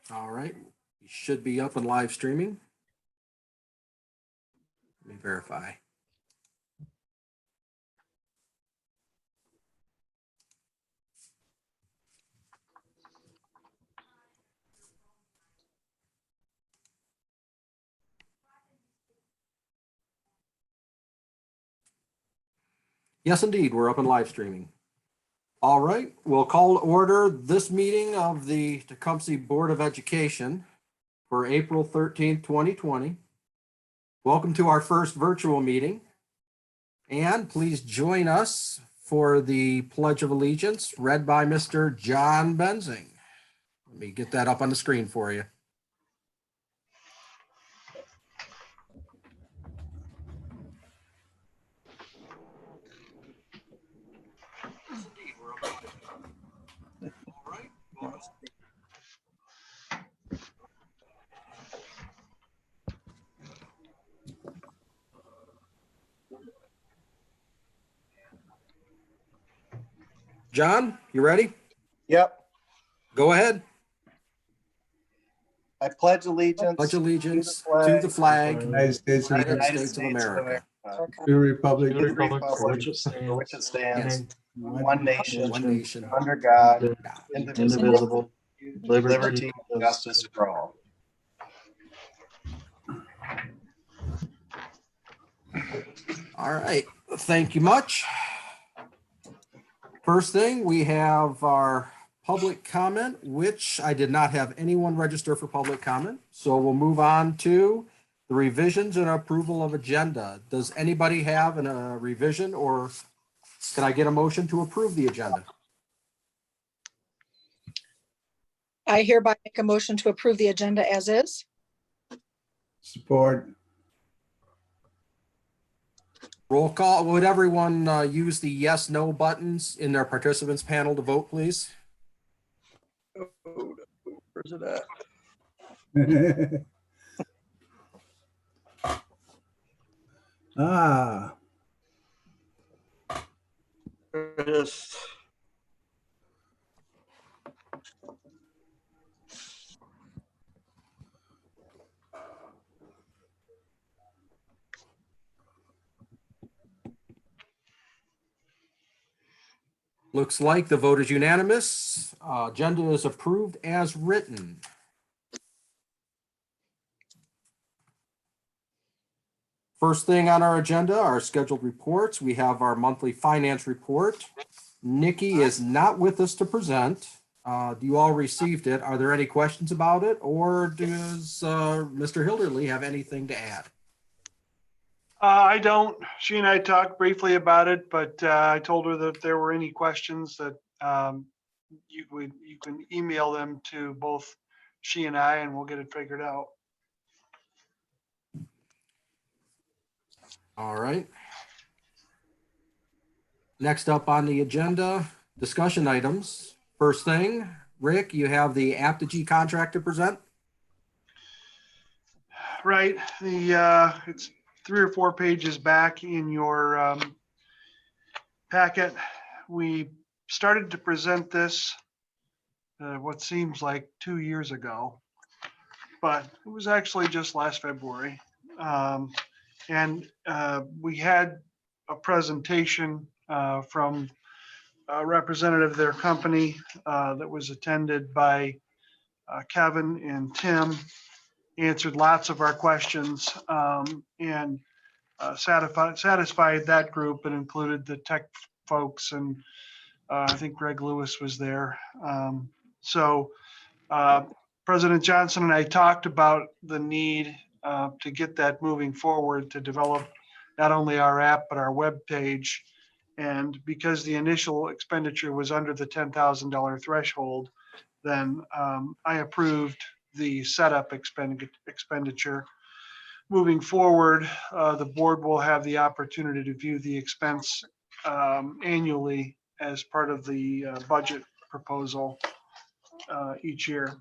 All right, you should be up and live streaming. Let me verify. Yes, indeed, we're up and live streaming. All right, we'll call to order this meeting of the Tecumseh Board of Education for April 13th, 2020. Welcome to our first virtual meeting. And please join us for the Pledge of Allegiance read by Mr. John Benzing. Let me get that up on the screen for you. John, you ready? Yep. Go ahead. I pledge allegiance. Pledge allegiance to the flag of United States the of United America, States of America, To the Republic, the republic for which it stands, one nation, one nation, under God, God, indivisible, liberty and justice for all. All right, thank you much. First thing, we have our public comment, which I did not have anyone register for public comment. So we'll move on to the revisions and approval of agenda. Does anybody have a revision, or can I get a motion to approve the agenda? I hereby make a motion to approve the agenda as is. support, Roll call. Would everyone use the yes, no buttons in their participants panel to vote, please? Where's it at? ah, Yes. Looks like the vote is unanimous. Agenda is approved as written. First thing on our agenda, our scheduled reports. We have our monthly finance report. Nikki is not with us to present. You all received it. Are there any questions about it, or does Mr. Hilderly have anything to add? I don't. She and I talked briefly about it, but I told her that if there were any questions that you can email them to both she and I, and we'll get it figured out. All right. Next up on the agenda, discussion items. First thing, Rick, you have the Apogee contract to present. Right. It's 3 or 4 pages back in your packet. We started to present this what seems like 2 years ago, but it was actually just last February. And we had a presentation from a representative of their company that was attended by Kevin and Tim, answered lots of our questions, and satisfied that group, and included the tech folks, and I think Greg Lewis was there. So President Johnson and I talked about the need to get that moving forward, to develop not only our app, but our web page. And because the initial expenditure was under the $10,000 threshold, then I approved the setup expenditure. Moving forward, the board will have the opportunity to view the expense annually as part of the budget proposal each year.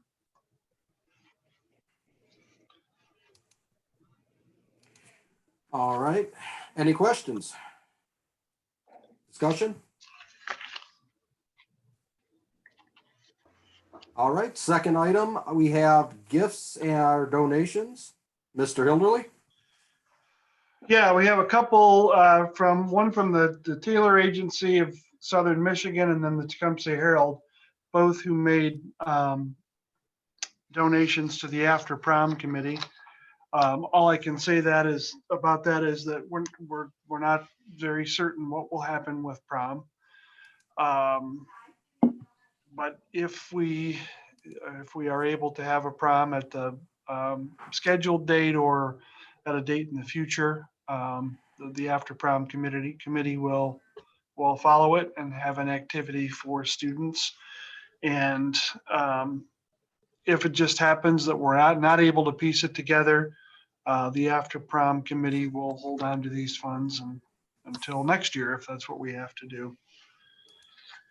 All right. Any questions? Discussion? All right, second item, we have gifts and donations. Mr. Hilderly? Yeah, we have a couple from the Taylor Agency of Southern Michigan and then the Tecumseh Herald, both who made donations to the after prom committee. All I can say about that is that we're not very certain what will happen with prom. But if we are able to have a prom at the scheduled date or at a date in the future, the after prom committee will follow it and have an activity for students. And if it just happens that we're not able to piece it together, the after prom committee will hold on to these funds until next year, if that's what we have to do.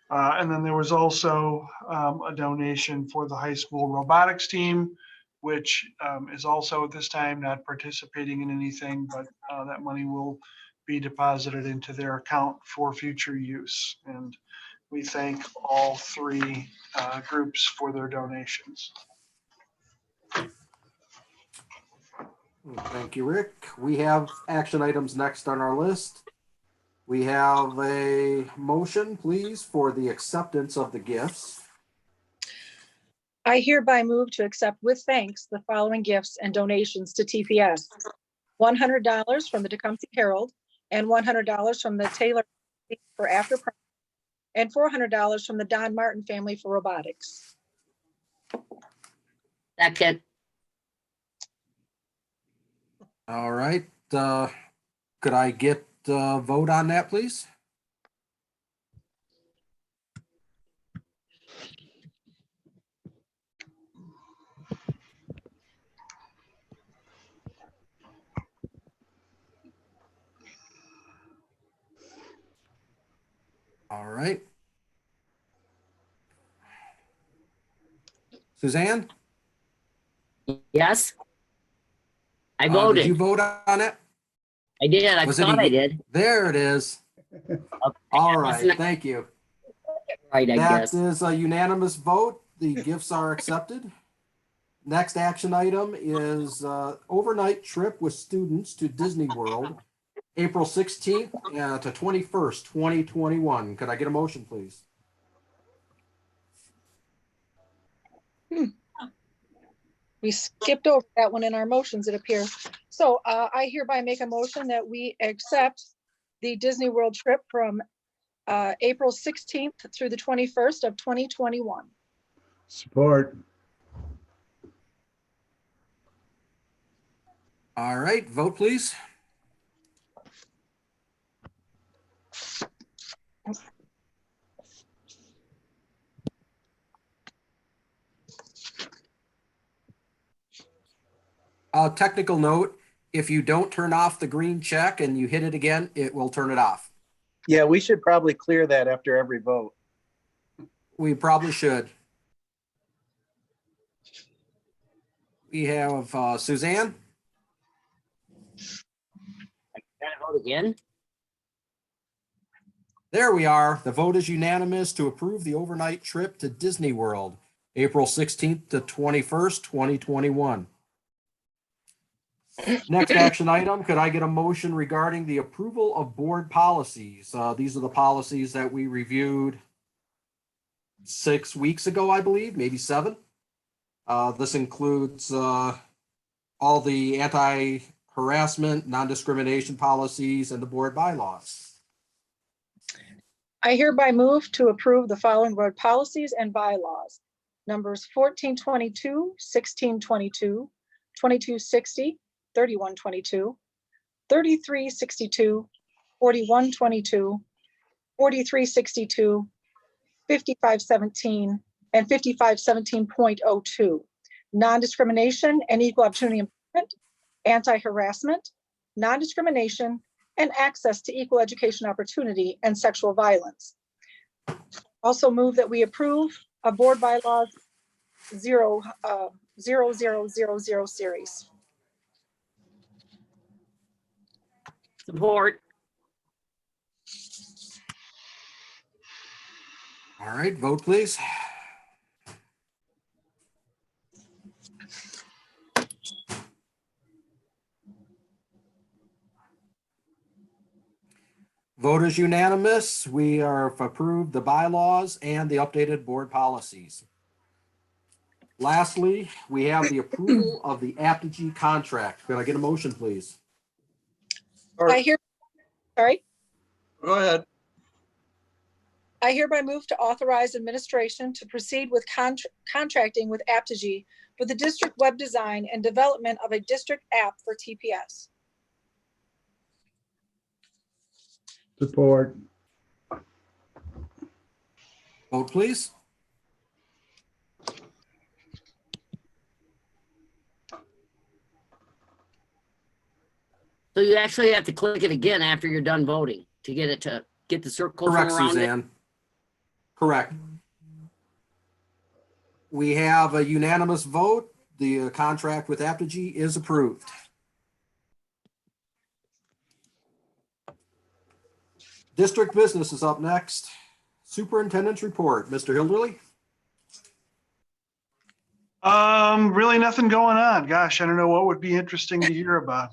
And then there was also a donation for the high school robotics team, which is also at this time not participating in anything, but that money will be deposited into their account for future use. And we thank all three groups for their donations. Thank you, Rick. We have action items next on our list. We have a motion, please, for the acceptance of the gifts. I hereby move to accept with thanks the following gifts and donations to TPS. $100 from the Tecumseh Herald and $100 from the Taylor for after prom, and $400 from the Don Martin family for robotics. Second. All right, could I get a vote on that, please? All right. Suzanne? Yes. I Did voted. you vote on it? I did. I Was it thought I a- did. There it is. Okay, All that's right, not thank you. right, I That guess. is a unanimous vote. The gifts are accepted. Next action item is overnight trip with students to Disney World, April 16th to 21st, 2021. Could I get a motion, please? We skipped over that one in our motions, it appears. So I hereby make a motion that we accept the Disney World trip from April 16th through the 21st of 2021. Support. All right, vote please. Technical note, if you don't turn off the green check and you hit it again, it will turn it off. Yeah, we should probably clear that after every vote. We probably should. We have Suzanne. Gotta vote again. There we are. The vote is unanimous to approve the overnight trip to Disney World, April 16th to 21st, 2021. Next action item, could I get a motion regarding the approval of board policies? These are the policies that we reviewed 6 weeks ago, I believe, maybe 7. This includes all the anti-harassment, non-discrimination policies, and the board bylaws. I hereby move to approve the following board policies and bylaws. Numbers 1422, 1622, 2260, 3122, 3362, 4122, 4362, 5517, and 5517.02. Non-discrimination and equal opportunity employment, anti-harassment, non-discrimination, and access to equal education opportunity and sexual violence. Also move that we approve a board bylaws 0000 series. Support. All right, vote please. Vote is unanimous. We are approved the bylaws and the updated board policies. Lastly, we have the approval of the Apogee contract. Could I get a motion, please? I hear, sorry, Go ahead. I hereby move to authorize administration to proceed with contracting with Apogee for the district web design and development of a district app for TPS. Support. Vote, please. So you actually have to click it again after you're done voting to get it to get the circle Correct, from around it. Suzanne. Correct. We have a unanimous vote. The contract with Apogee is approved. District business is up next. Superintendent's report. Mr. Hilderly? Really nothing going on. Gosh, I don't know what would be interesting to hear about.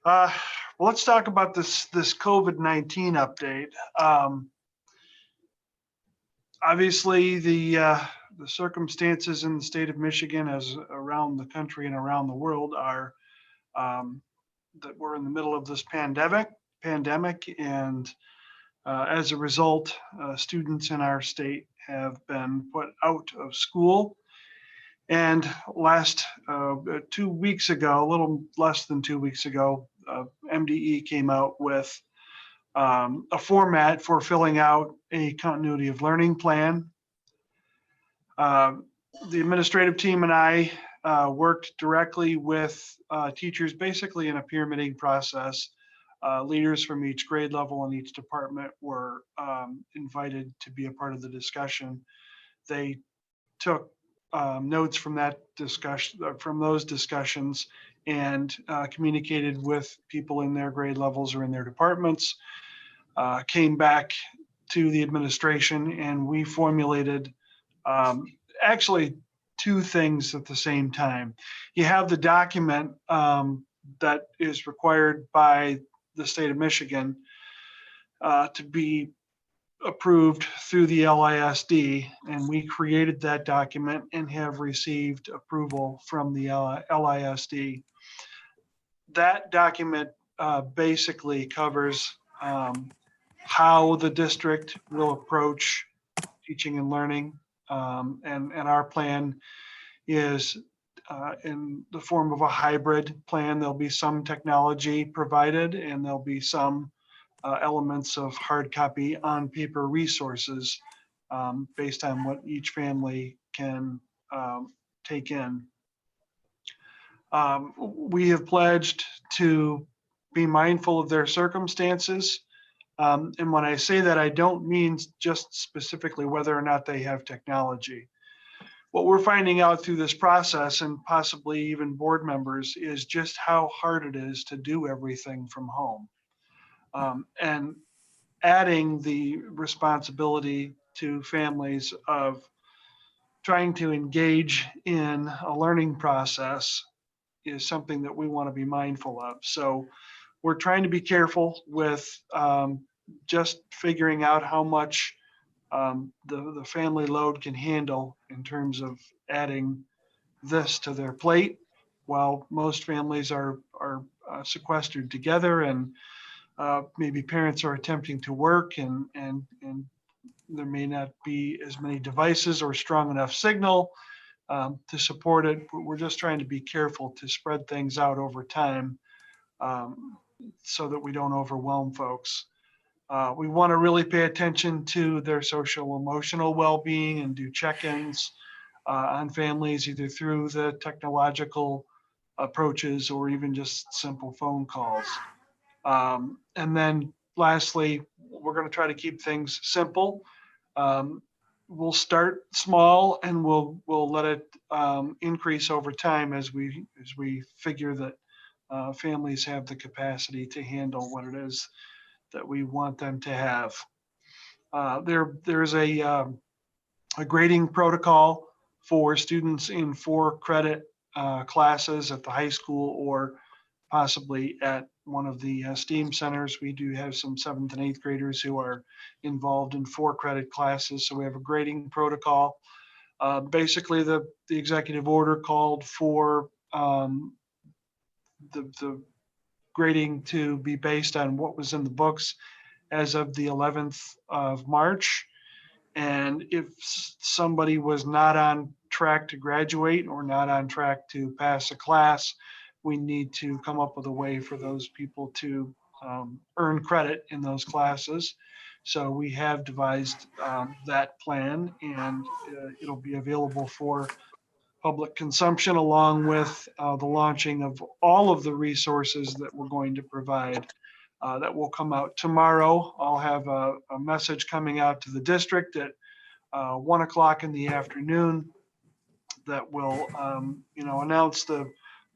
Well, let's talk about this COVID-19 update. Obviously, the circumstances in the state of Michigan, as around the country and around the world, are that we're in the middle of this pandemic, and as a result, students in our state have been put out of school. And last 2 weeks ago, a little less than 2 weeks ago, MDE came out with a format for filling out a continuity of learning plan. The administrative team and I worked directly with teachers, basically in a pyramiding process. Leaders from each grade level and each department were invited to be a part of the discussion. They took notes from that discussion, from those discussions, and communicated with people in their grade levels or in their departments. Came back to the administration, and we formulated actually two things at the same time. You have the document that is required by the state of Michigan to be approved through the LISD, and we created that document and have received approval from the LISD. That document basically covers how the district will approach teaching and learning, and our plan is in the form of a hybrid plan. There'll be some technology provided, and there'll be some elements of hard copy on paper resources based on what each family can take in. We have pledged to be mindful of their circumstances. And when I say that, I don't mean just specifically whether or not they have technology. What we're finding out through this process, and possibly even board members, is just how hard it is to do everything from home. And adding the responsibility to families of trying to engage in a learning process is something that we want to be mindful of. So we're trying to be careful with just figuring out how much the family load can handle in terms of adding this to their plate, while most families are sequestered together, and maybe parents are attempting to work, and there may not be as many devices or strong enough signal to support it. But we're just trying to be careful to spread things out over time so that we don't overwhelm folks. We want to really pay attention to their social emotional well-being and do check-ins on families, either through the technological approaches or even just simple phone calls. And then lastly, we're going to try to keep things simple. We'll start small, and we'll let it increase over time as we figure that families have the capacity to handle what it is that we want them to have. There's a grading protocol for students in 4 credit classes at the high school or possibly at one of the STEAM centers. We do have some 7th and 8th graders who are involved in 4-credit classes. So we have a grading protocol. Basically, the executive order called for the grading to be based on what was in the books as of the 11th of March. And if somebody was not on track to graduate or not on track to pass a class, we need to come up with a way for those people to earn credit in those classes. So we have devised that plan, and it'll be available for public consumption, along with the launching of all of the resources that we're going to provide. That will come out tomorrow. I'll have a message coming out to the district at 1 o'clock in the afternoon that will, announce the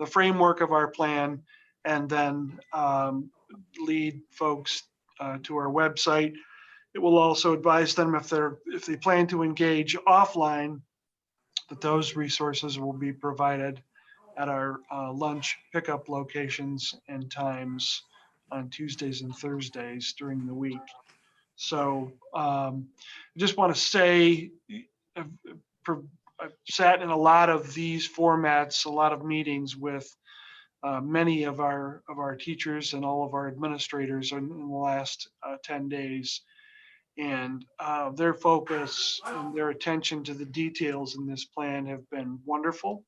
framework of our plan, and then lead folks to our website. It will also advise them if they plan to engage offline, that those resources will be provided at our lunch pickup locations and times on Tuesdays and Thursdays during the week. So I just want to say, I've sat in a lot of these formats, a lot of meetings with many of our teachers and all of our administrators in the last 10 days. And their focus and their attention to the details in this plan have been wonderful.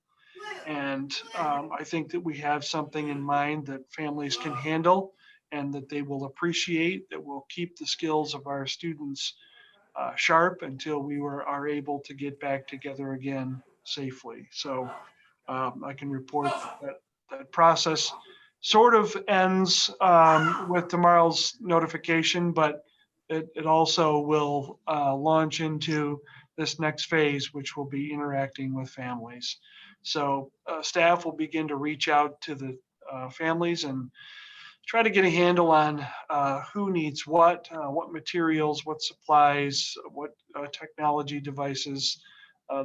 And I think that we have something in mind that families can handle and that they will appreciate, that will keep the skills of our students sharp until we are able to get back together again safely. So I can report that process sort of ends with tomorrow's notification, but it also will launch into this next phase, which will be interacting with families. So staff will begin to reach out to the families and try to get a handle on who needs what materials, what supplies, what technology devices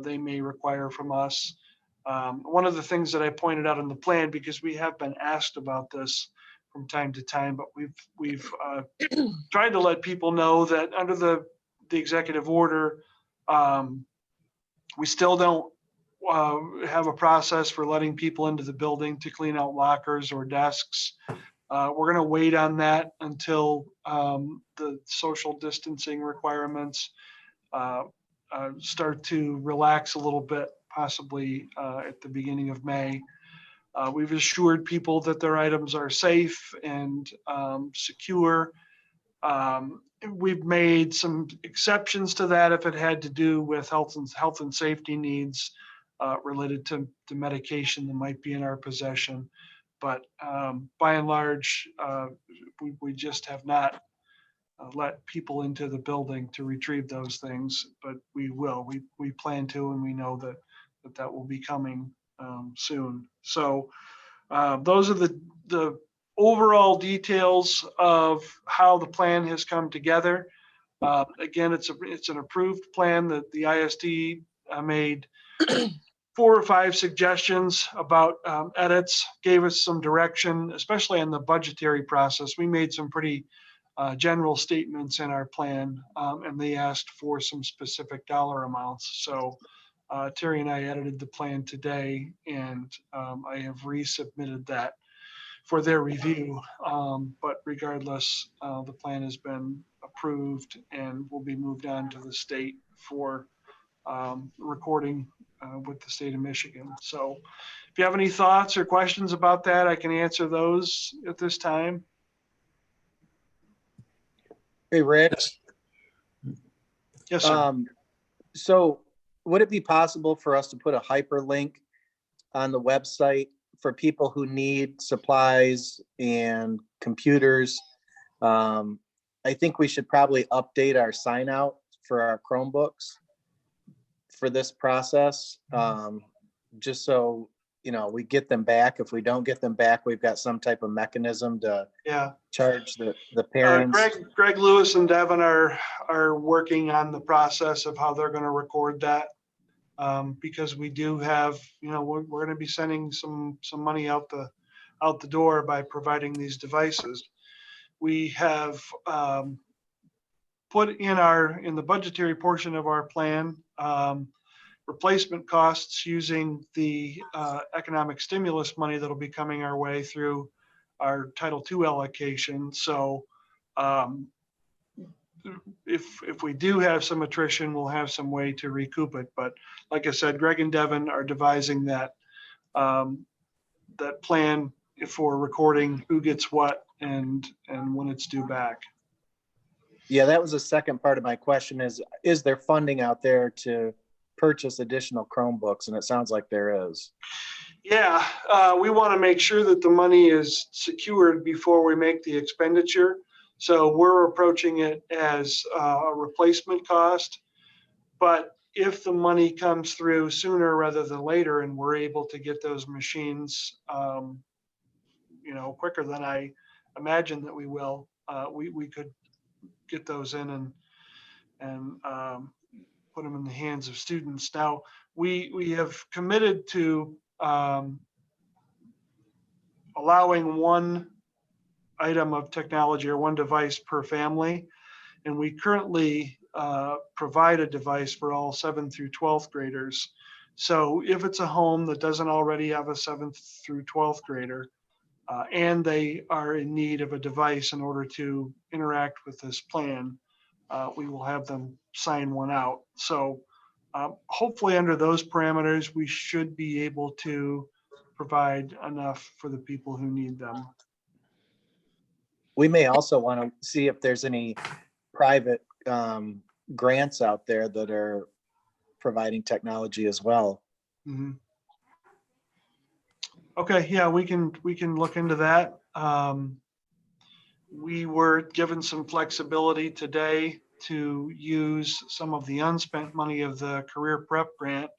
they may require from us. One of the things that I pointed out in the plan, because we have been asked about this from time to time, but we've tried to let people know that under the executive order, we still don't have a process for letting people into the building to clean out lockers or desks. We're going to wait on that until the social distancing requirements start to relax a little bit, possibly at the beginning of May. We've assured people that their items are safe and secure. We've made some exceptions to that if it had to do with health and safety needs related to medication that might be in our possession. But by and large, we just have not let people into the building to retrieve those things, but we will. We plan to, and we know that will be coming soon. So those are the overall details of how the plan has come together. Again, it's an approved plan that the ISD made 4 or 5 suggestions about edits, gave us some direction, especially in the budgetary process. We made some pretty general statements in our plan, and they asked for some specific dollar amounts. So Terry and I edited the plan today, and I have resubmitted that for their review. But regardless, the plan has been approved and will be moved on to the state for recording with the state of Michigan. So if you have any thoughts or questions about that, I can answer those at this time. Hey, Rick. Yes, sir. So would it be possible for us to put a hyperlink on the website for people who need supplies and computers? I think we should probably update our sign out for our Chromebooks for this process, just so we get them back. If we don't get them back, we've got some type of mechanism to charge the parents. Greg Lewis and Devin are working on the process of how they're going to record that, because we do have, we're going to be sending some money out out the door by providing these devices. We have put in the budgetary portion of our plan replacement costs using the economic stimulus money that'll be coming our way through our Title II allocation. So if we do have some attrition, we'll have some way to recoup it. But like I said, Greg and Devin are devising that that plan for recording who gets what and when it's due back. Yeah, that was the second part of my question is there funding out there to purchase additional Chromebooks? And it sounds like there is. Yeah, we want to make sure that the money is secured before we make the expenditure. So we're approaching it as a replacement cost. But if the money comes through sooner rather than later and we're able to get those machines, quicker than I imagine that we will, we could get those in and put them in the hands of students. Now, we have committed to allowing one item of technology or one device per family. And we currently provide a device for all 7th through 12th graders. So if it's a home that doesn't already have a 7th through 12th grader, and they are in need of a device in order to interact with this plan, we will have them sign one out. So hopefully under those parameters, we should be able to provide enough for the people who need them. We may also want to see if there's any private grants out there that are providing technology as well. Mm-hmm. Okay, yeah, we can look into that. We were given some flexibility today to use some of the unspent money of the career prep grant,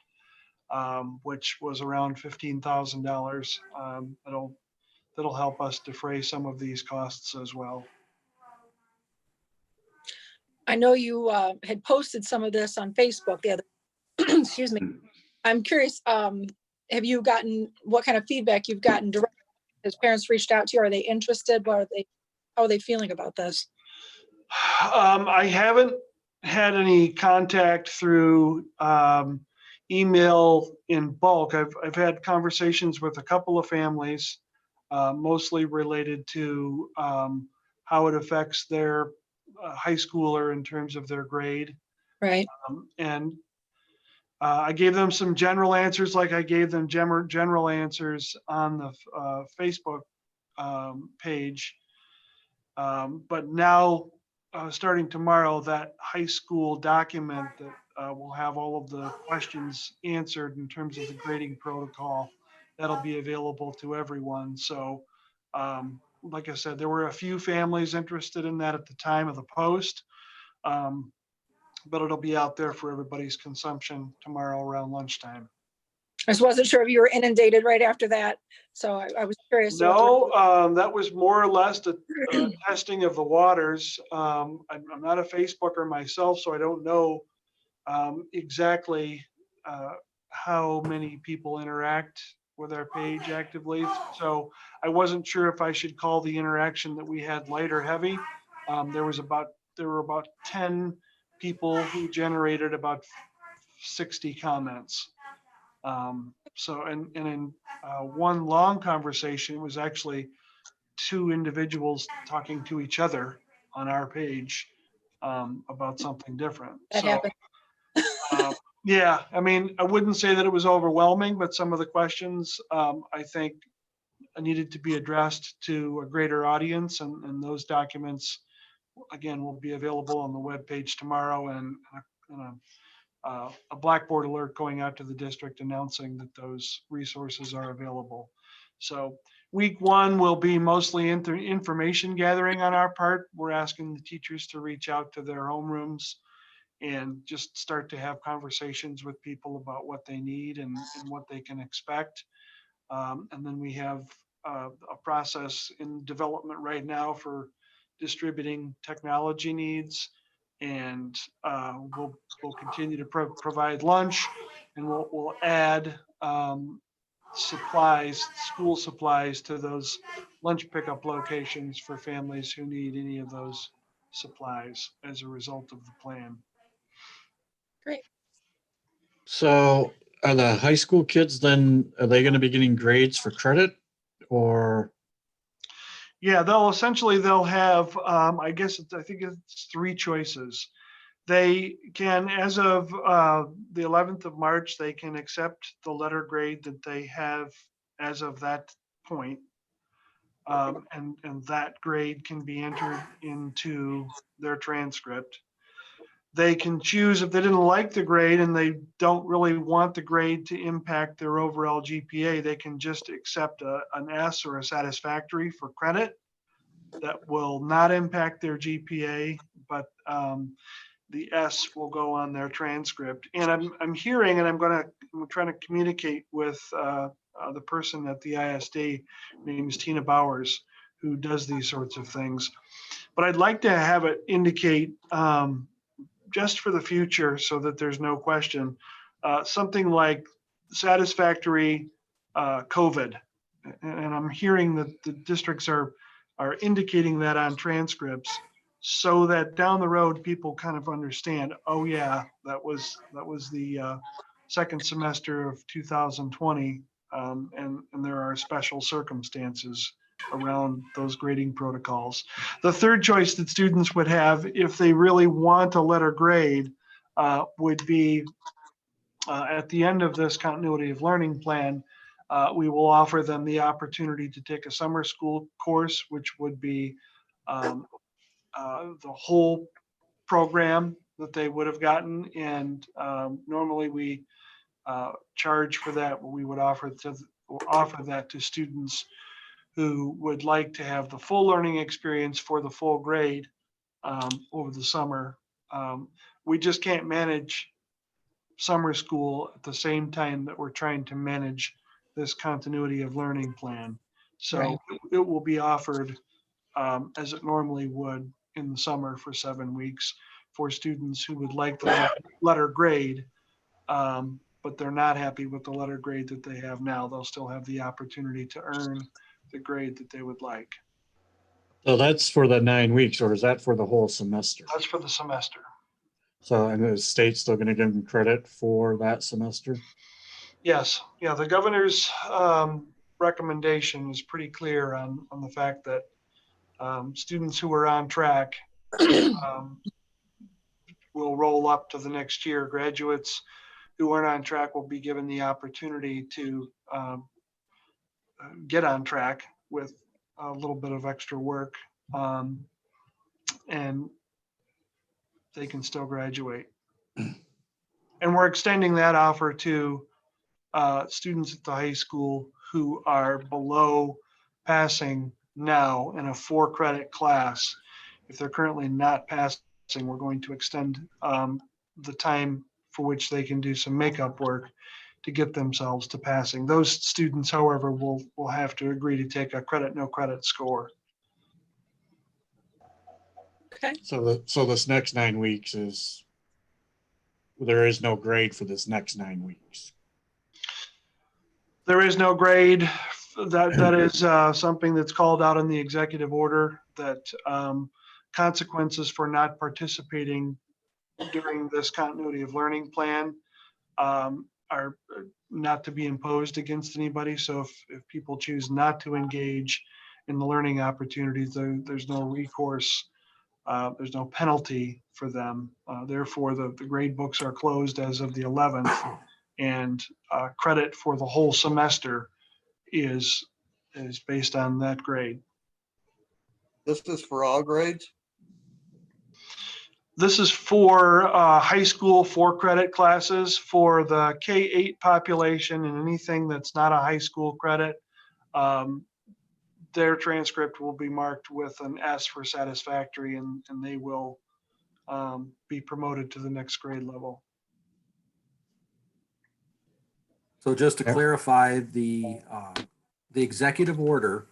which was around $15,000. That'll help us defray some of these costs as well. I know you had posted some of this on Facebook the other, excuse me. I'm curious, have you gotten, what kind of feedback you've gotten directly? Has parents reached out to you? Are they interested? How are they feeling about this? I haven't had any contact through email in bulk. I've had conversations with a couple of families, mostly related to how it affects their high schooler in terms of their grade. Right. And I gave them some general answers, like I gave them general answers on the Facebook page. But now, starting tomorrow, that high school document that will have all of the questions answered in terms of the grading protocol, that'll be available to everyone. So, like I said, there were a few families interested in that at the time of the post. But it'll be out there for everybody's consumption tomorrow around lunchtime. I just wasn't sure if you were inundated right after that. So I was curious. No, that was more or less a testing of the waters. I'm not a Facebooker myself, so I don't know exactly how many people interact with our page actively. So I wasn't sure if I should call the interaction that we had light or heavy. There were about 10 people who generated about 60 comments. So, and in one long conversation, it was actually two individuals talking to each other on our page about something different. That happened. Yeah, I mean, I wouldn't say that it was overwhelming, but some of the questions I think needed to be addressed to a greater audience, and those documents, again, will be available on the webpage tomorrow, and a Blackboard alert going out to the district announcing that those resources are available. So week one will be mostly information gathering on our part. We're asking the teachers to reach out to their homerooms and just start to have conversations with people about what they need and what they can expect. And then we have a process in development right now for distributing technology needs. And we'll continue to provide lunch, and we'll add supplies, school supplies to those lunch pickup locations for families who need any of those supplies as a result of the plan. So are the high school kids then, are they going to be getting grades for credit or? Yeah, they'll have, I guess, I think it's three choices. They can, as of the 11th of March, they can accept the letter grade that they have as of that point. And that grade can be entered into their transcript. They can choose, if they didn't like the grade and they don't really want the grade to impact their overall GPA, they can just accept an S or a satisfactory for credit. That will not impact their GPA, but the S will go on their transcript. And I'm hearing, and I'm trying to communicate with the person at the ISD, her name is Tina Bowers, who does these sorts of things. But I'd like to have it indicate, just for the future, so that there's no question, something like satisfactory COVID. And I'm hearing that the districts are indicating that on transcripts, so that down the road people kind of understand, oh yeah, that was the second semester of 2020, and there are special circumstances around those grading protocols. The third choice that students would have, if they really want a letter grade, would be at the end of this continuity of learning plan, we will offer them the opportunity to take a summer school course, which would be the whole program that they would have gotten. And normally we charge for that. We would offer that to students who would like to have the full learning experience for the full grade over the summer. We just can't manage summer school at the same time that we're trying to manage this continuity of learning plan. So it will be offered as it normally would in the summer for 7 weeks for students who would like the letter grade, but they're not happy with the letter grade that they have now. They'll still have the opportunity to earn the grade that they would like. So that's for the 9 weeks, or is that for the whole semester? That's for the semester. So, and the state's still going to give them credit for that semester? Yes, yeah, the governor's recommendation is pretty clear on the fact that students who are on track will roll up to the next year. Graduates who aren't on track will be given the opportunity to get on track with a little bit of extra work, and they can still graduate. And we're extending that offer to students at the high school who are below passing now in a 4-credit class. If they're currently not passing, we're going to extend the time for which they can do some makeup work to get themselves to passing. Those students, however, will have to agree to take a credit, no credit score. Okay. So this next 9 weeks there is no grade for this next 9 weeks. There is no grade. That is something that's called out in the executive order, that consequences for not participating during this continuity of learning plan are not to be imposed against anybody. So if people choose not to engage in the learning opportunities, there's no recourse. There's no penalty for them. Therefore, the grade books are closed as of the 11th, and credit for the whole semester is based on that grade. This is for all grades? This is for high school 4-credit classes. For the K-8 population and anything that's not a high school credit, their transcript will be marked with an S for satisfactory, and they will be promoted to the next grade level. So just to clarify, the executive order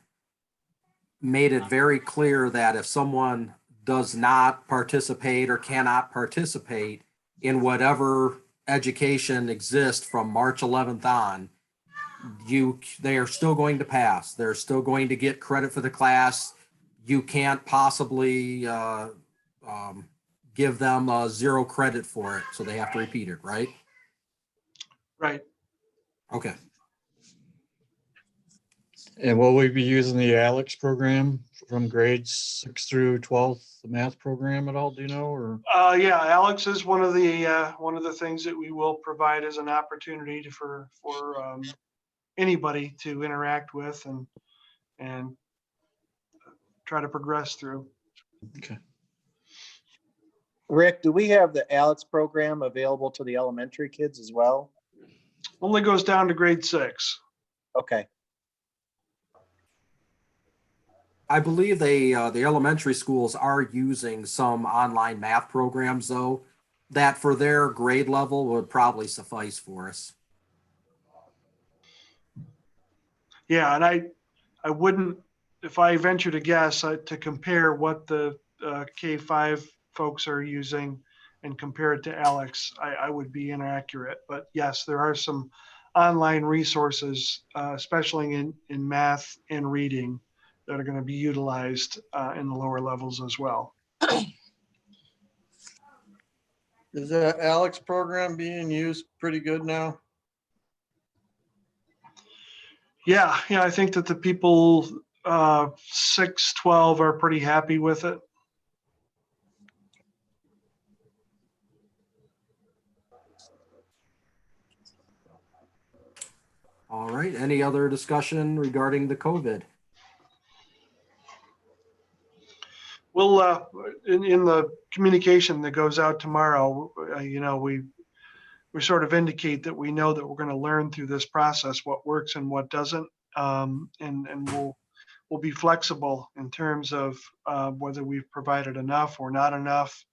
made it very clear that if someone does not participate or cannot participate in whatever education exists from March 11th on, they are still going to pass. They're still going to get credit for the class. You can't possibly give them 0 credit for it, so they have to repeat it, right? Right. Okay. And will we be using the Alex program from grades 6 through 12, the math program at all, do you know, or? Yeah, Alex is one of the things that we will provide as an opportunity for anybody to interact with and try to progress through. Okay. Rick, do we have the Alex program available to the elementary kids as well? Only goes down to grade 6. Okay, I believe the elementary schools are using some online math programs, though, that for their grade level would probably suffice for us. Yeah, and I wouldn't, if I venture to guess, to compare what the K-5 folks are using and compare it to Alex, I would be inaccurate. But yes, there are some online resources, especially in math and reading, that are going to be utilized in the lower levels as well. Is that Alex program being used pretty good now? Yeah, I think that the people 6, 12 are pretty happy with it. All right. Any other discussion regarding the COVID? We'll, in the communication that goes out tomorrow, we sort of indicate that we know that we're going to learn through this process what works and what doesn't, and we'll be flexible in terms of whether we've provided enough or not enough.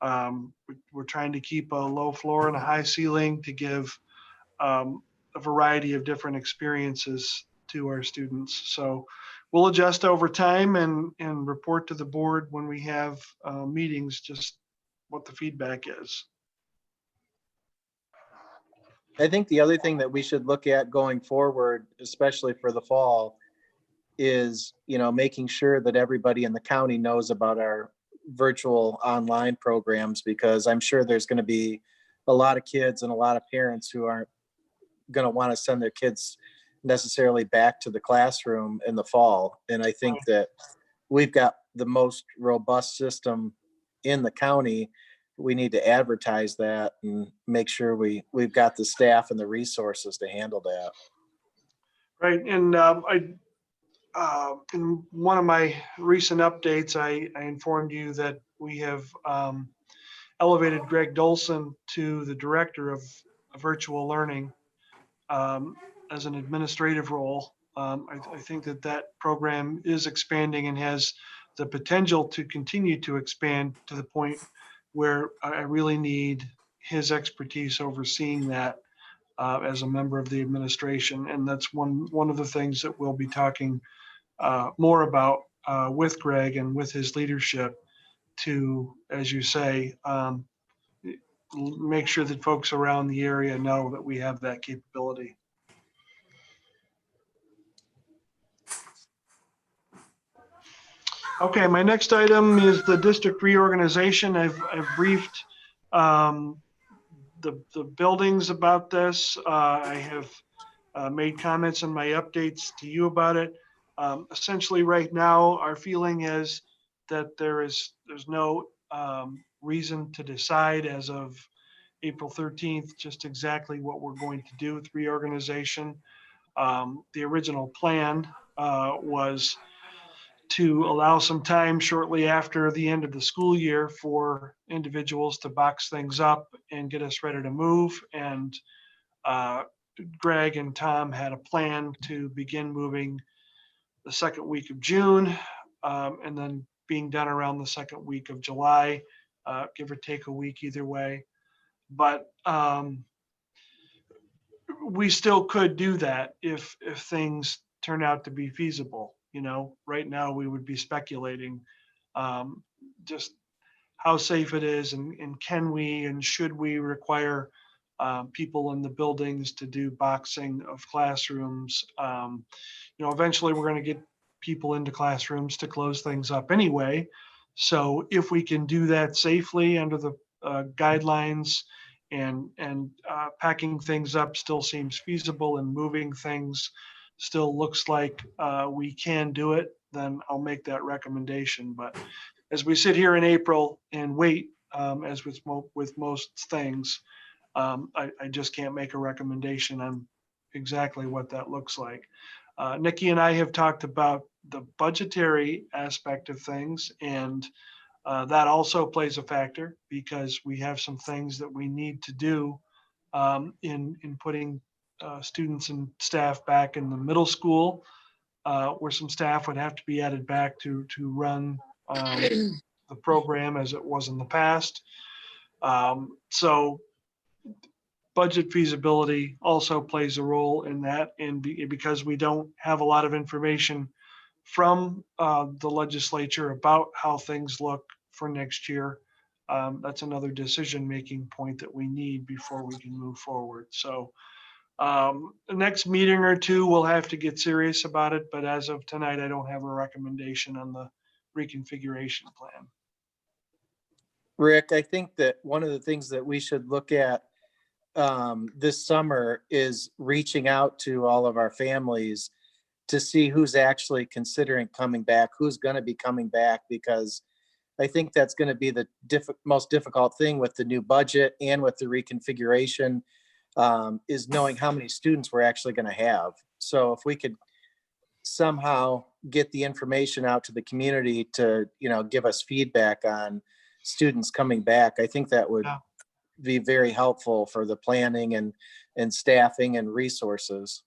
We're trying to keep a low floor and a high ceiling to give a variety of different experiences to our students. So we'll adjust over time and report to the board when we have meetings, just what the feedback is. I think the other thing that we should look at going forward, especially for the fall, is, making sure that everybody in the county knows about our virtual online programs, because I'm sure there's going to be a lot of kids and a lot of parents who aren't going to want to send their kids necessarily back to the classroom in the fall. And I think that we've got the most robust system in the county. We need to advertise that and make sure we've got the staff and the resources to handle that. Right, and in one of my recent updates, I informed you that we have elevated Greg Dolson to the director of virtual learning as an administrative role. I think that program is expanding and has the potential to continue to expand to the point where I really need his expertise overseeing that as a member of the administration. And that's one of the things that we'll be talking more about with Greg and with his leadership to, as you say, make sure that folks around the area know that we have that capability. Okay, my next item is the district reorganization. I've briefed the buildings about this. I have made comments in my updates to you about it. Essentially, right now, our feeling is that there's no reason to decide as of April 13th just exactly what we're going to do with reorganization. The original plan was to allow some time shortly after the end of the school year for individuals to box things up and get us ready to move. And Greg and Tom had a plan to begin moving the second week of June, and then being done around the second week of July, give or take a week either way. But we still could do that if things turn out to be feasible. Right now we would be speculating just how safe it is and can we and should we require people in the buildings to do boxing of classrooms. Eventually we're going to get people into classrooms to close things up anyway. So if we can do that safely under the guidelines, and packing things up still seems feasible, and moving things still looks like we can do it, then I'll make that recommendation. But as we sit here in April and wait, as with most things, I just can't make a recommendation on exactly what that looks like. Nikki and I have talked about the budgetary aspect of things, and that also plays a factor because we have some things that we need to do in putting students and staff back in the middle school, where some staff would have to be added back to run the program as it was in the past. So budget feasibility also plays a role in that, and because we don't have a lot of information from the legislature about how things look for next year, that's another decision-making point that we need before we can move forward. So the next meeting or two, we'll have to get serious about it, but as of tonight, I don't have a recommendation on the reconfiguration plan. Rick, I think that one of the things that we should look at this summer is reaching out to all of our families to see who's actually considering coming back, who's going to be coming back, because I think that's going to be the most difficult thing with the new budget and with the reconfiguration, is knowing how many students we're actually going to have. So if we could somehow get the information out to the community to, give us feedback on students coming back, I think that would be very helpful for the planning and staffing and resources.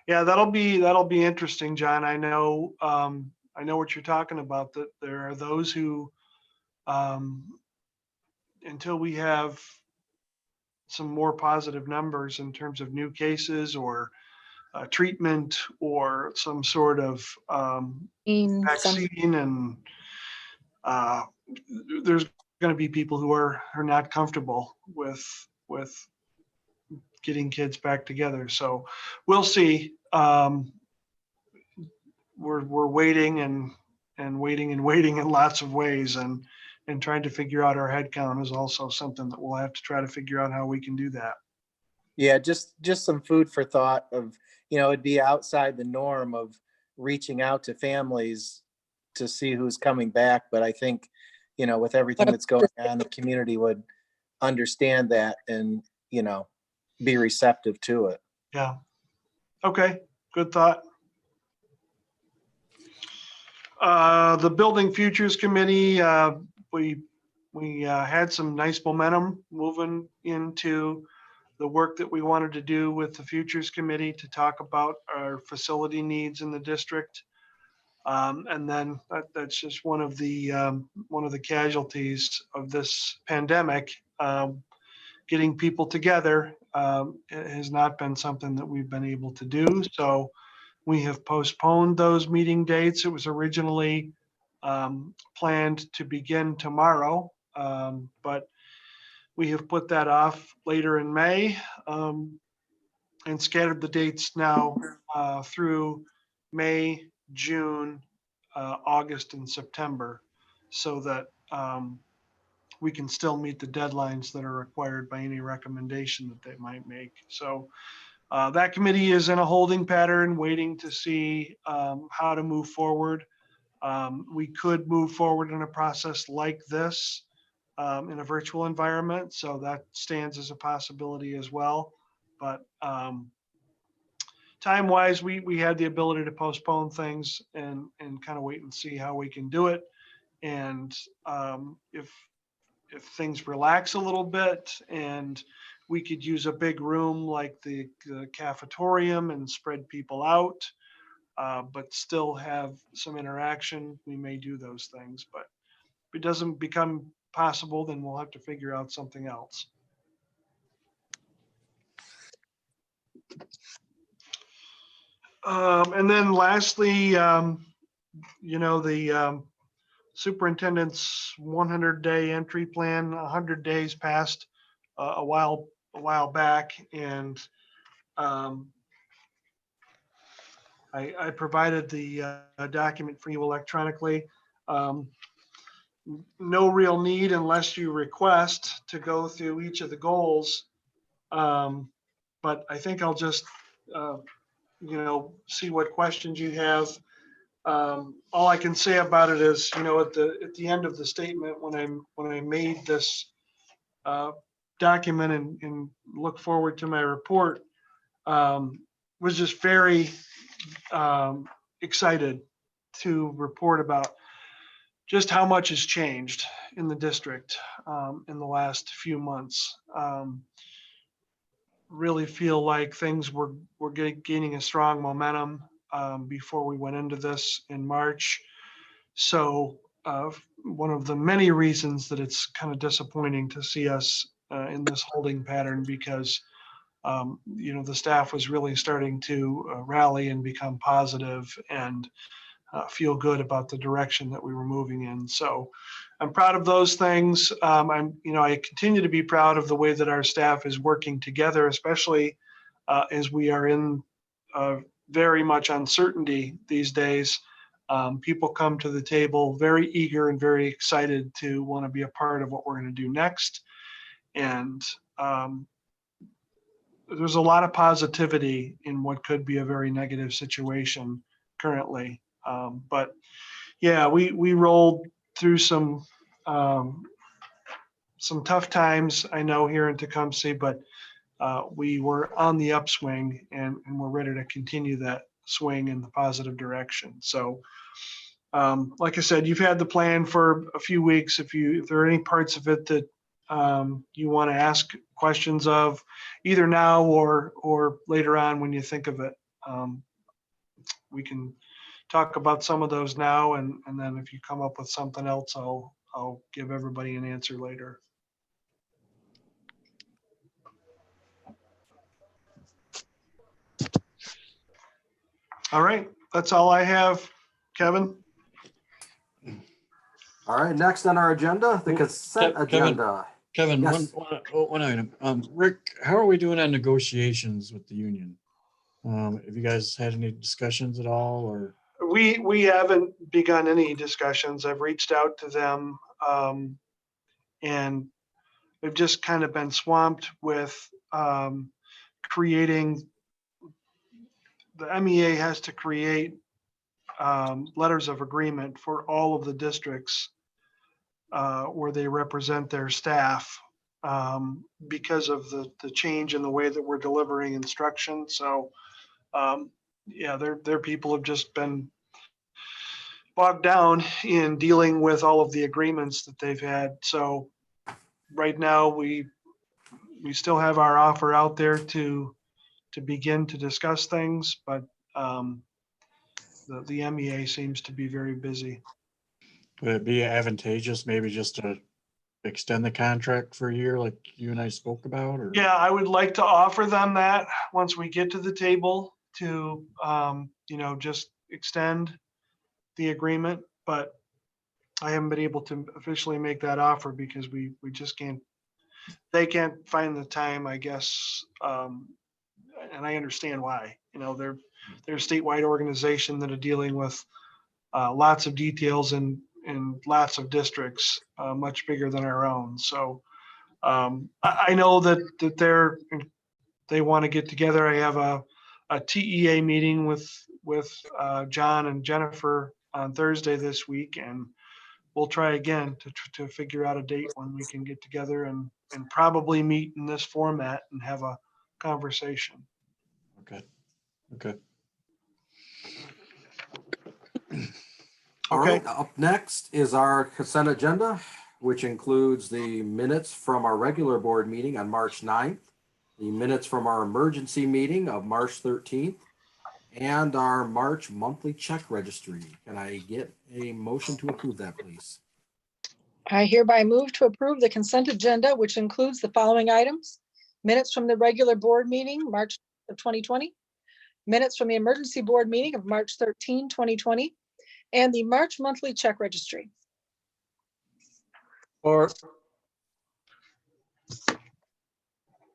Yeah, that'll be interesting, John. I know what you're talking about, that there are those who, until we have some more positive numbers in terms of new cases or treatment or some sort of vaccine, and there's going to be people who are not comfortable with getting kids back together. So we'll see. We're waiting and waiting and waiting in lots of ways, and trying to figure out our head count is also something that we'll have to try to figure out how we can do that. Yeah, just some food for thought of, it'd be outside the norm of reaching out to families to see who's coming back. But I think, with everything that's going on, the community would understand that and, be receptive to it. Yeah. Okay. Good thought. The Building Futures Committee, we had some nice momentum moving into the work that we wanted to do with the Futures Committee to talk about our facility needs in the district. And then that's just one of the casualties of this pandemic. Getting people together has not been something that we've been able to do. So we have postponed those meeting dates. It was originally planned to begin tomorrow, but we have put that off later in May, and scattered the dates now through May, June, August, and September, so that we can still meet the deadlines that are required by any recommendation that they might make. So that committee is in a holding pattern, waiting to see how to move forward. We could move forward in a process like this in a virtual environment, so that stands as a possibility as well. But time-wise, we had the ability to postpone things and kind of wait and see how we can do it. And if things relax a little bit and we could use a big room like the cafetorium and spread people out, but still have some interaction, we may do those things. But if it doesn't become possible, then we'll have to figure out something else. And then lastly, the superintendent's 100-day entry plan, 100 days passed a while a while back, and I provided the document for you electronically. No real need unless you request to go through each of the goals. But I think I'll just, see what questions you have. All I can say about it is, at the end of the statement, when I made this document and look forward to my report, was just very excited to report about just how much has changed in the district in the last few months. Really feel like things were gaining a strong momentum before we went into this in March. So one of the many reasons that it's kind of disappointing to see us in this holding pattern, because the staff was really starting to rally and become positive and feel good about the direction that we were moving in. So I'm proud of those things. I continue to be proud of the way that our staff is working together, especially as we are in very much uncertainty these days. People come to the table very eager and very excited to want to be a part of what we're going to do next. And there's a lot of positivity in what could be a very negative situation currently. But yeah, we rolled through some tough times, I know, here in Tecumseh, but we were on the upswing, and we're ready to continue that swing in the positive direction. So like I said, you've had the plan for a few weeks. If there are any parts of it that you want to ask questions of, either now or later on when you think of it, we can talk about some of those now, and then if you come up with something else, I'll give everybody an answer later. All right, that's all I have, Kevin. All right, next on our agenda, the consent Kevin. agenda. Kevin, Yes. one item. Rick, how are we doing on negotiations with the union? Have you guys had any discussions at all, or? We haven't begun any discussions. I've reached out to them, and we've just kind of been swamped with creating. The MEA has to create letters of agreement for all of the districts where they represent their staff because of the change in the way that we're delivering instruction. So yeah, their people have just been bogged down in dealing with all of the agreements that they've had. So right now we still have our offer out there to begin to discuss things, but the MEA seems to be very busy. Would it be advantageous maybe just to extend the contract for a year like you and I spoke about, or? Yeah, I would like to offer them that once we get to the table to, just extend the agreement, but I haven't been able to officially make that offer because we just can't, they can't find the time, I guess. And I understand why, they're a statewide organization that are dealing with lots of details and lots of districts, much bigger than our own. So I know that they want to get together. I have a TEA meeting with John and Jennifer on Thursday this week, and we'll try again to figure out a date when we can get together and probably meet in this format and have a conversation. Okay. All Okay. right, up next is our consent agenda, which includes the minutes from our regular board meeting on March 9th, the minutes from our emergency meeting of March 13th, and our March monthly check registry. Can I get a motion to approve that, please? I hereby move to approve the consent agenda, which includes the following items: minutes from the regular board meeting, March of 2020, minutes from the emergency board meeting of March 13, 2020, and the March monthly check registry. Or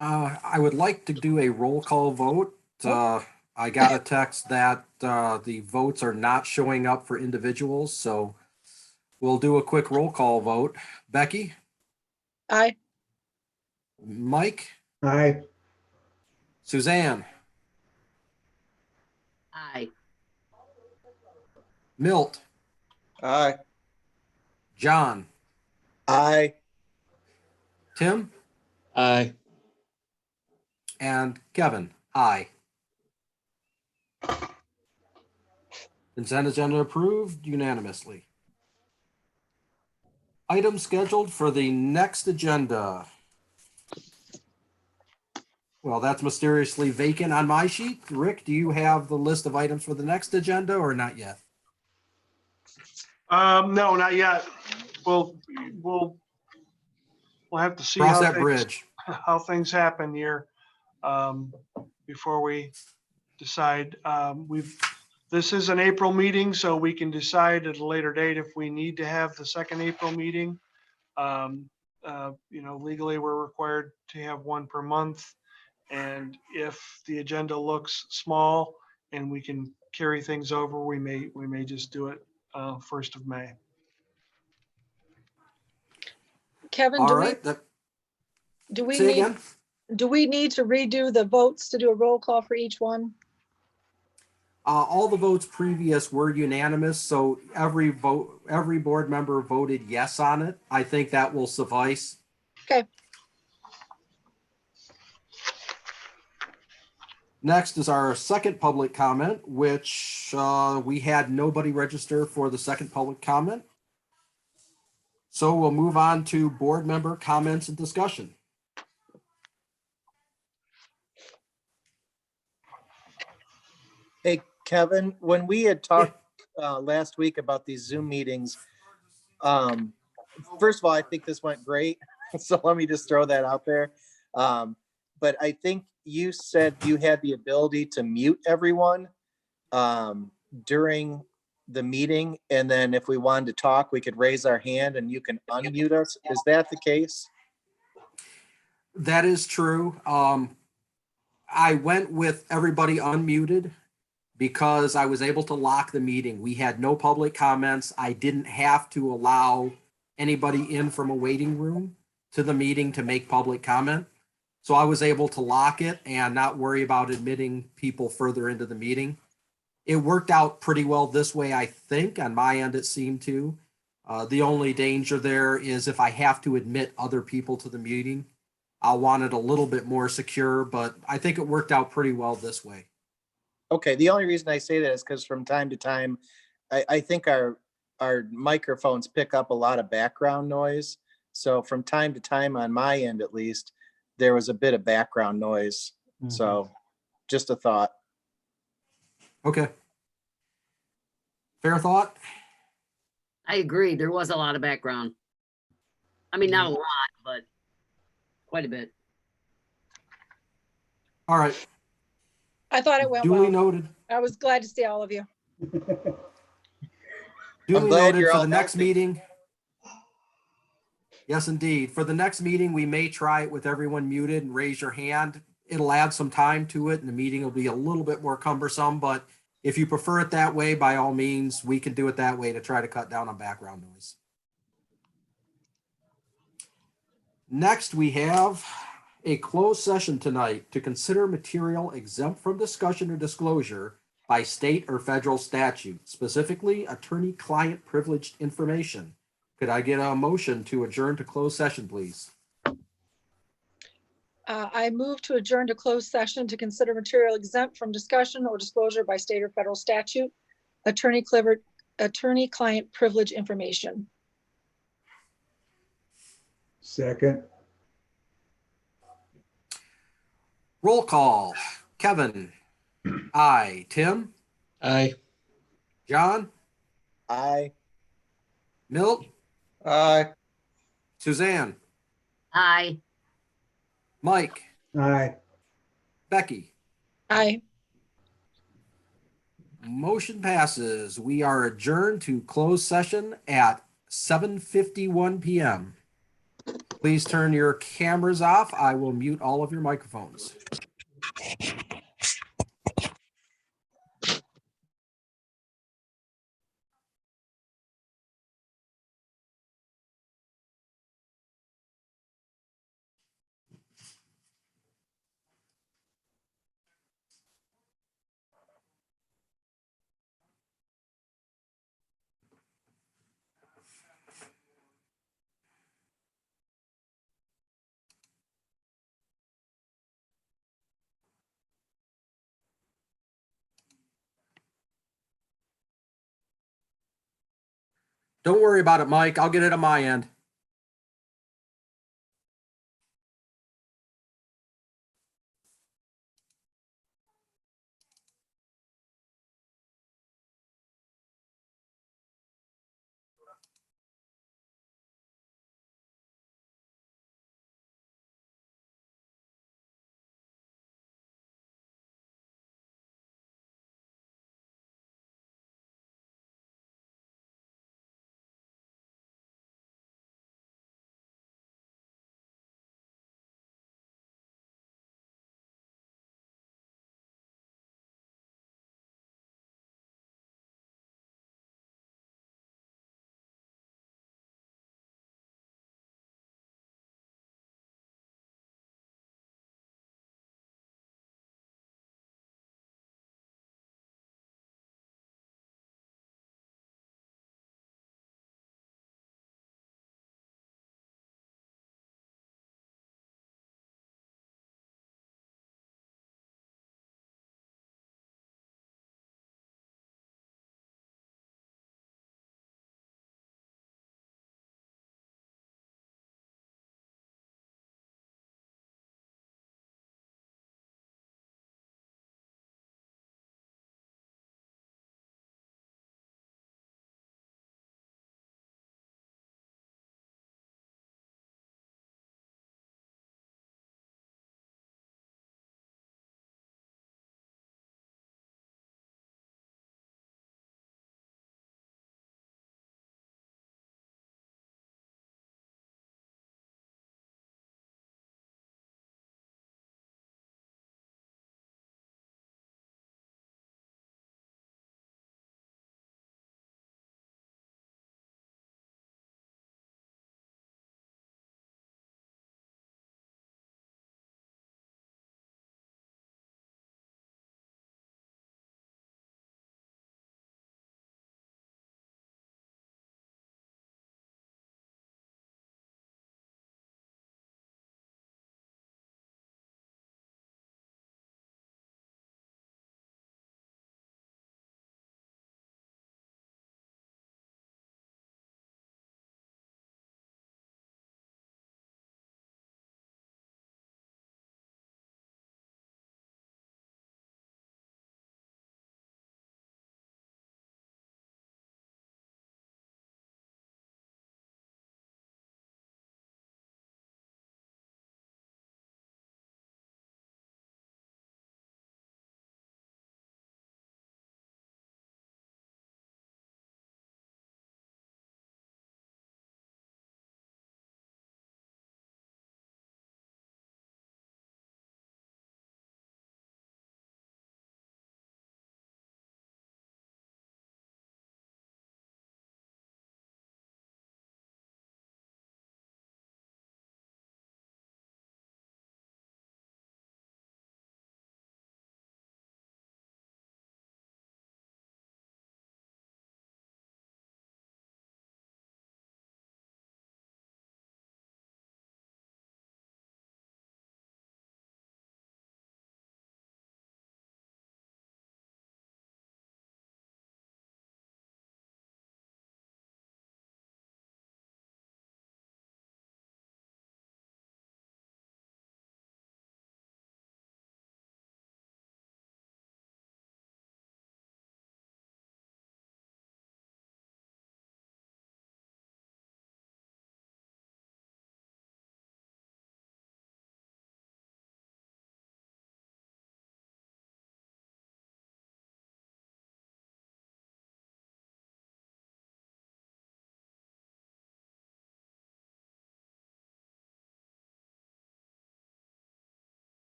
I would like to do a roll call vote. I got a text that the votes are not showing up for individuals, so we'll do a quick roll call vote. Becky, Aye. Mike, Aye. Suzanne, Aye. Milt, Aye. John, Aye. Tim, Aye. and Kevin. Aye. Consent agenda approved unanimously. Item scheduled for the next agenda. Well, that's mysteriously vacant on my sheet. Rick, do you have the list of items for the next agenda or not yet? No, not yet. We'll have to see Cross how that things, bridge. how things happen here before we decide. This is an April meeting, so we can decide at a later date if we need to have the second April meeting. Legally, we're required to have one per month. And if the agenda looks small and we can carry things over, we may just do it 1st of May. Kevin, All right. do we Say need, again. do we need to redo the votes to do a roll call for each one? All the votes previous were unanimous, so every board member voted yes on it. I think that will suffice. Okay. Next is our second public comment, which we had nobody register for the second public comment. So we'll move on to board member comments and discussion. Hey, Kevin, when we had talked last week about these Zoom meetings, first of all, I think this went great. So let me just throw that out there. But I think you said you had the ability to mute everyone during the meeting. And then if we wanted to talk, we could raise our hand and you can unmute us. Is that the case? That is true. I went with everybody unmuted because I was able to lock the meeting. We had no public comments. I didn't have to allow anybody in from a waiting room to the meeting to make public comment. So I was able to lock it and not worry about admitting people further into the meeting. It worked out pretty well this way, I think. On my end, it seemed to. The only danger there is if I have to admit other people to the meeting, I'll want it a little bit more secure, but I think it worked out pretty well this way. Okay, the only reason I say that is because from time to time, I think our microphones pick up a lot of background noise. So from time to time, on my end at least, there was a bit of background noise. So just a thought. Okay. Fair thought? I agree. There was a lot of background. I mean, not a lot, but quite a bit. All right. I thought it went Duly well. noted. I was glad to see all of you. Duly glad noted you're for all the next healthy. meeting. Yes, indeed. For the next meeting, we may try it with everyone muted and raise your hand. It'll add some time to it and the meeting will be a little bit more cumbersome, but if you prefer it that way, by all means, we can do it that way to try to cut down on background noise. Next, we have a closed session tonight to consider material exempt from discussion or disclosure by state or federal statute, specifically attorney-client privileged information. Could I get a motion to adjourn to closed session, please? I move to adjourn to closed session to consider material exempt from discussion or disclosure by state or federal statute, attorney-client privilege information. Second. Roll call. Kevin. Aye. Tim. Aye. John. Aye. Milt. Aye. Suzanne. Aye. Mike. Aye. Becky. Aye. Motion passes. We are adjourned to closed session at 7:51 p.m. Please turn your cameras off. I will mute all of your microphones. Don't worry about it, Mike. I'll get it on my end.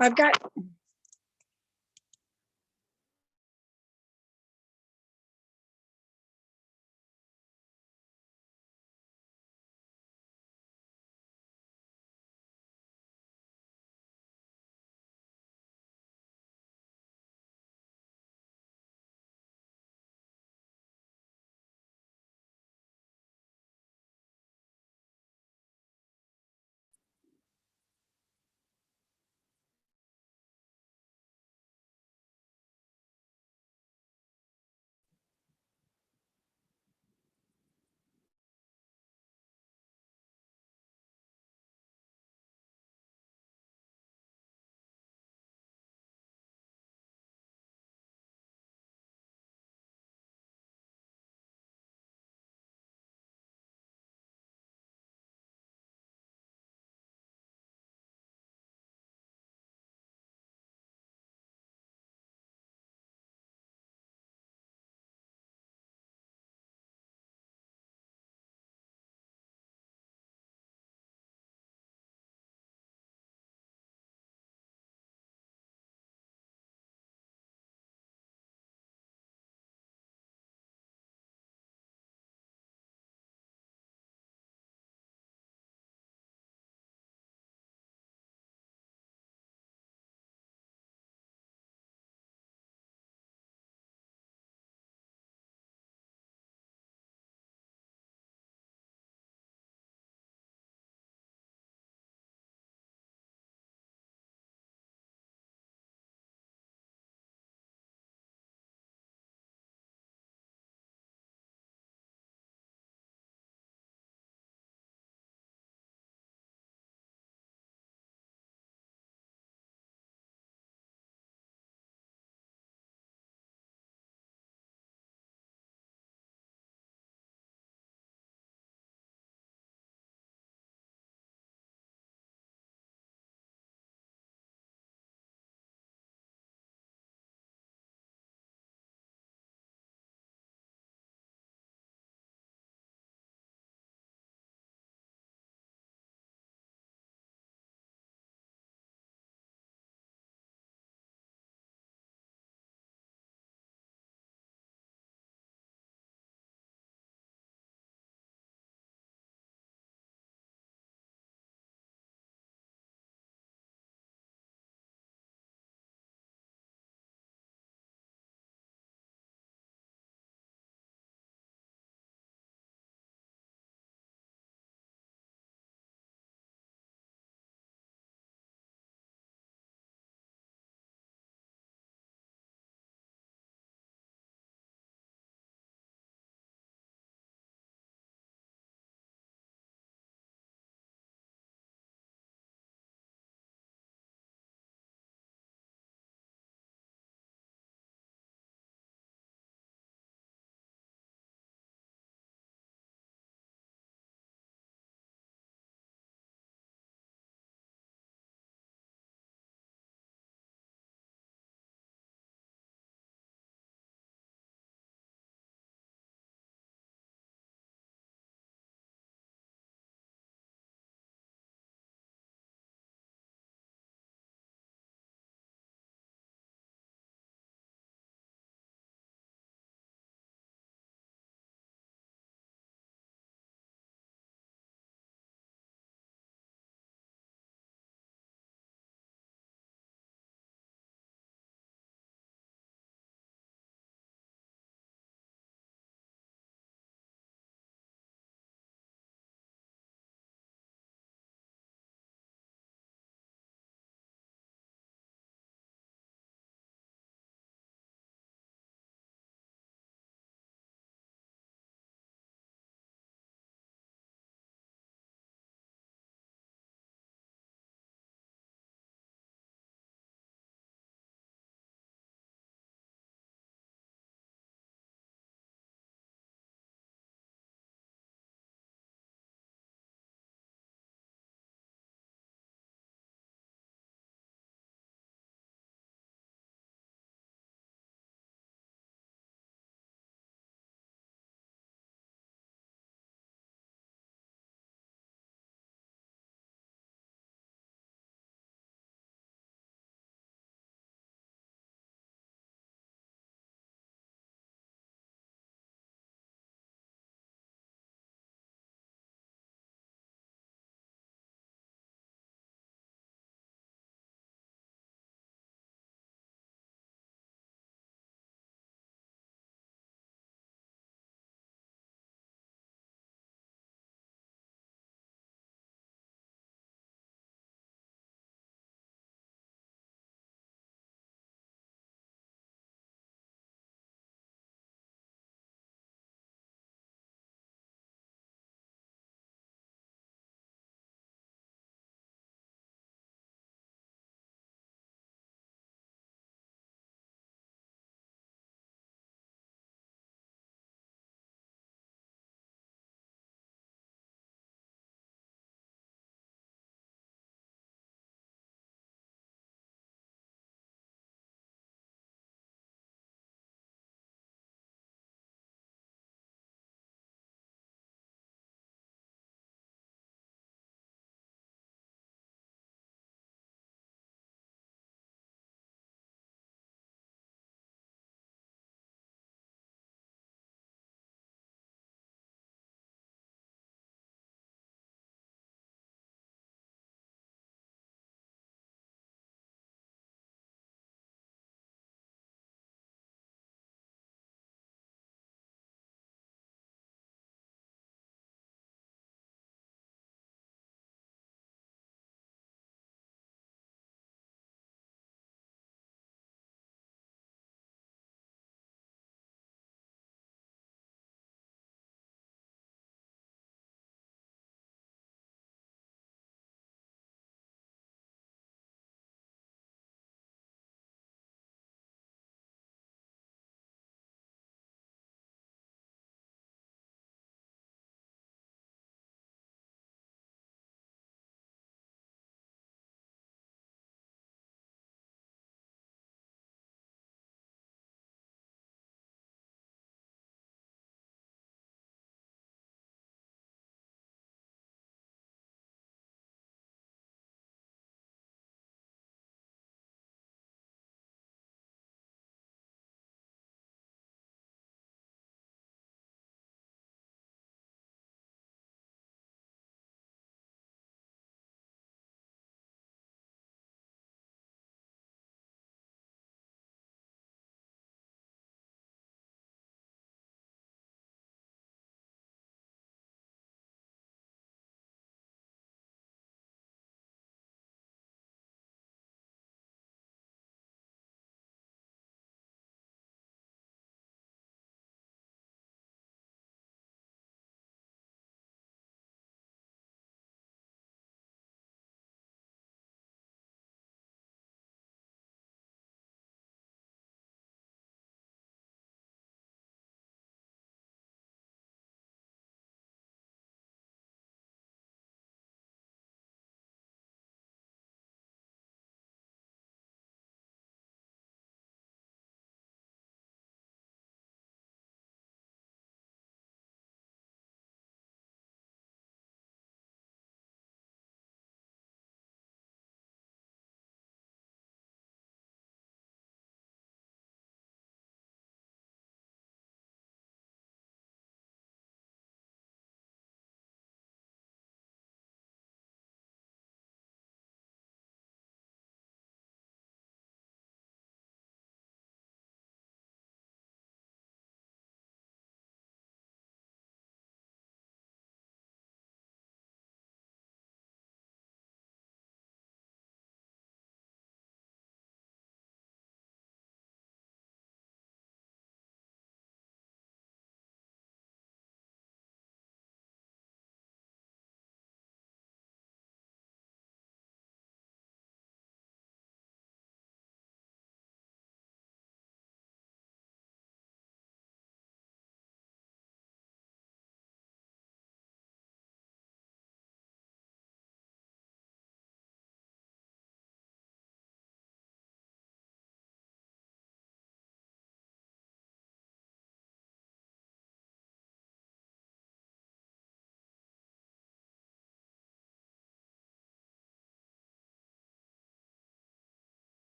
I've got,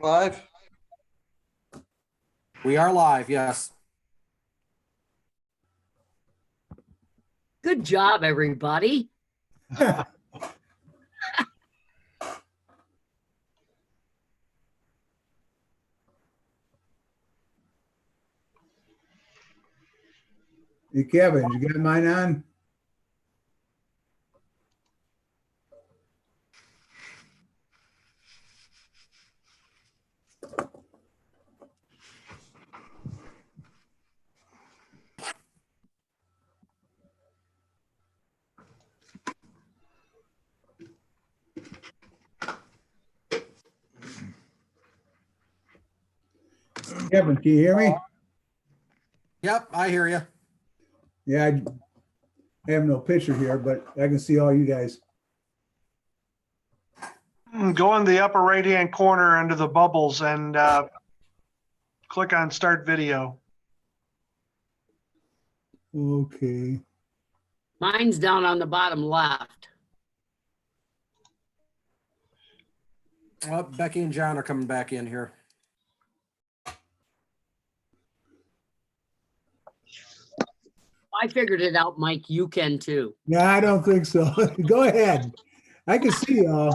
Live? We are live, yes. Good job, everybody. Hey, Kevin, you got mine on? Kevin, can you hear me? Yep, I hear you. Yeah, I have no picture here, but I can see all you guys. Go in the upper right-hand corner under the bubbles and click on Start Video. Okay. Mine's down on the bottom left. Well, Becky and John are coming back in here. I figured it out, Mike. You can too. No, I don't think so. Go ahead. I can see y'all.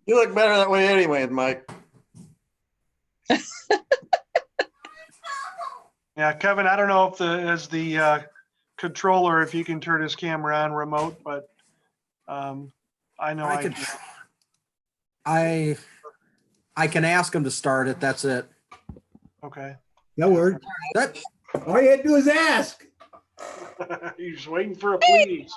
You look better that way anyway, Mike. Yeah, Kevin, I don't know if as the controller, if you can turn his camera on remote, but I know I could. can. I can ask him to start it. That's it. Okay. That worked. That All you had to do is ask. He's waiting for a please.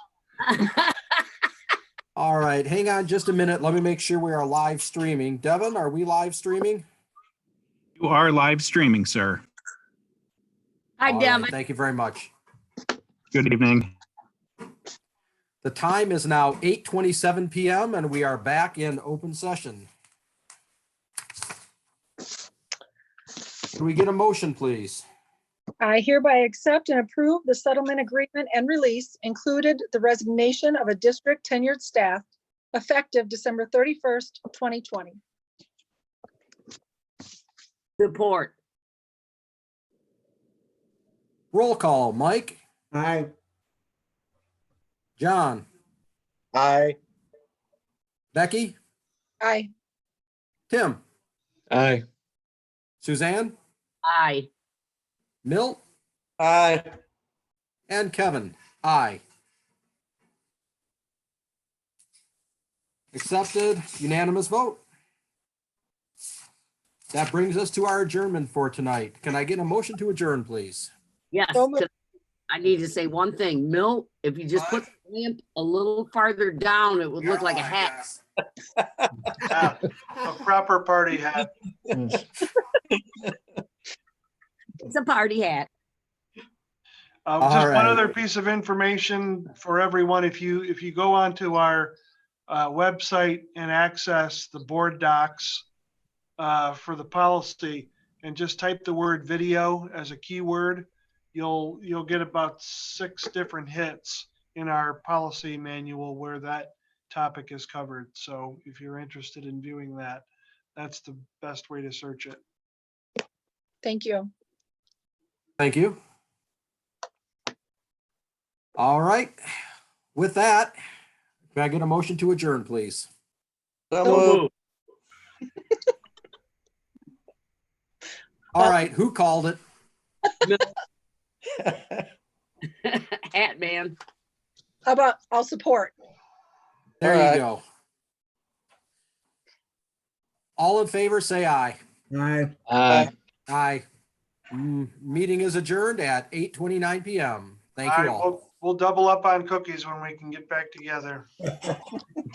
all right. Hang on just a minute. Let me make sure we are live streaming. Devin, are we live streaming? You are live streaming, sir. Hi, All Devin. right, thank you very much. Good evening. The time is now 8:27 p.m. and we are back in open session. Can we get a motion, please? I hereby accept and approve the settlement agreement and release included the resignation of a district tenured staff effective December 31st, 2020. Support. Roll call. Mike, Aye. John, Aye. Becky, Aye. Tim, Aye. Suzanne, Aye. Milt, Aye. and Kevin. Aye. Accepted, unanimous vote. That brings us to our adjournment for tonight. Can I get a motion to adjourn, please? Yes. So moved. I need to say one thing. Milt, if you just put the lamp a little farther down, it would look like a hat. Yeah, a proper party hat. It's a party hat. Just All one right. other piece of information for everyone. If you go onto our website and access the board docs for the policy and just type the word video as a keyword, you'll get about 6 different hits in our policy manual where that topic is covered. So if you're interested in viewing that, that's the best way to search it. Thank you. Thank you. All right. With that, can I get a motion to adjourn, please? So So moved. All right. Who called it? Hat man. How about, I'll support. There All you right. go. All in favor, say aye. Aye. Aye. Aye. Meeting is adjourned at 8:29 p.m. Thank All you right, all. we'll double up on cookies when we can get back together.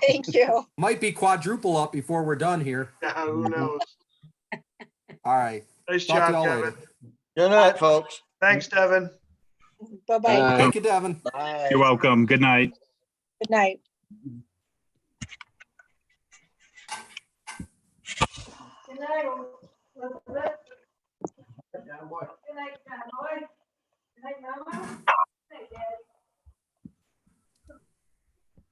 Thank you. Might be quadruple up before we're done here. Yeah, who knows? All right. Nice Talk to job, y'all Kevin. later. Good night, folks. Thanks, Devin. Bye-bye. Aye. Thank you, Devin. Aye. You're welcome. Good night. Good night. Good night.